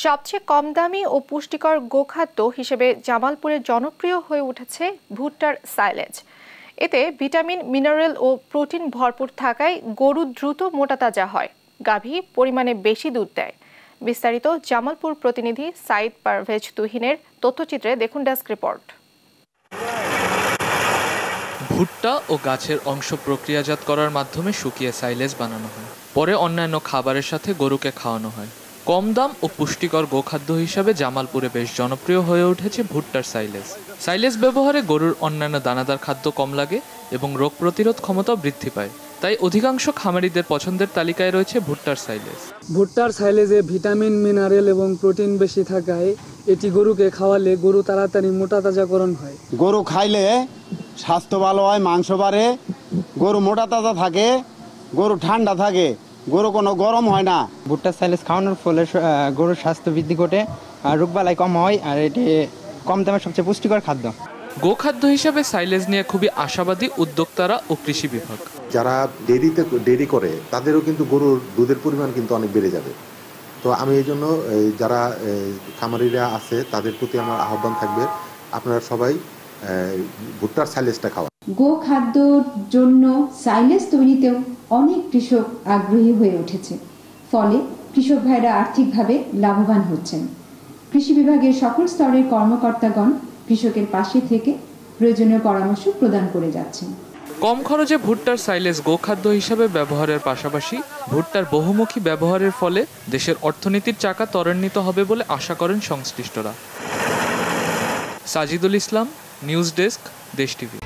সবচেয়ে কম দামি ও পুষ্টিকর গোখাদ্য হিসেবে জামালপুরে জনপ্রিয় হয়ে উঠেছে ভুট্টার সাইলেজ। এতে ভিটামিন, মিনারেল ও প্রোটিন ভরপুর থাকায় গরু দ্রুত মোটাতাজা হয়, গাভী পরিমাণে বেশি দুধ দেয়। বিস্তারিত জামালপুর প্রতিনিধি সাইদ পারভেজ তুহিনের তথ্যচিত্রে দেখুন ডেস্ক রিপোর্ট। ভুট্টা ও গাছের অংশ প্রক্রিয়াজাত করার মাধ্যমে শুকিয়ে সাইলেজ বানানো হয়, পরে অন্যান্য খাবারের সাথে গরুকে খাওয়ানো হয়। কম দাম ও পুষ্টিকর গোখাদ্য হিসাবে জামালপুরে বেশ জনপ্রিয় হয়ে উঠেছে ভুট্টার সাইলেজ। সাইলেজ ব্যবহারে গরুর অন্যান্য দানাদার খাদ্য কম লাগে এবং রোগ প্রতিরোধ ক্ষমতা বৃদ্ধি পায়, তাই অধিকাংশ খামারিদের পছন্দের তালিকায় রয়েছে ভুট্টার সাইলেজ। ভুট্টার সাইলেজে ভিটামিন, মিনারেল এবং প্রোটিন বেশি থাকায় এটি গরুকে খাওয়ালে গরু তাড়াতাড়ি মোটা তাজাকরণ হয়। গরু খাইলে স্বাস্থ্য ভালো হয়, মাংস বাড়ে, গরু মোটা তাজা থাকে, গরু ঠান্ডা থাকে, গরু কোনো গরম হয় না। ভুট্টার সাইলেজ খাওয়ানোর ফলে গরুর স্বাস্থ্য বৃদ্ধি ঘটে, আর রোগবালাই কম হয়, আর এটি কম দামে সবচেয়ে পুষ্টিকর খাদ্য। গোখাদ্য হিসাবে সাইলেজ নিয়ে খুবই আশাবাদী উদ্যোক্তারা ও কৃষি বিভাগ। যারা ডেরি করে তাদেরও কিন্তু গরুর দুধের পরিমাণ কিন্তু অনেক বেড়ে যাবে। তো আমি এই জন্য যারা খামারিরা আছে তাদের প্রতি আমার আহ্বান থাকবে, আপনারা সবাই ভুট্টার সাইলেজটা খাওয়া। গোখাদ্যর জন্য সাইলেজ তৈরিতেও অনেক কৃষক আগ্রহী হয়ে উঠেছে, ফলে কৃষক ভাইরা আর্থিকভাবে লাভবান হচ্ছেন। কৃষি বিভাগের সকল স্তরের কর্মকর্তাগণ কৃষকের পাশে থেকে প্রয়োজনীয় পরামর্শ প্রদান করে যাচ্ছেন। কম খরচে ভুট্টার সাইলেজ গোখাদ্য হিসাবে ব্যবহারের পাশাপাশি ভুট্টার বহুমুখী ব্যবহারের ফলে দেশের অর্থনীতির চাকা ত্বরান্বিত হবে বলে আশা করেন সংশ্লিষ্টরা। সাজিদুল ইসলাম, নিউজ ডেস্ক, দেশ টিভি।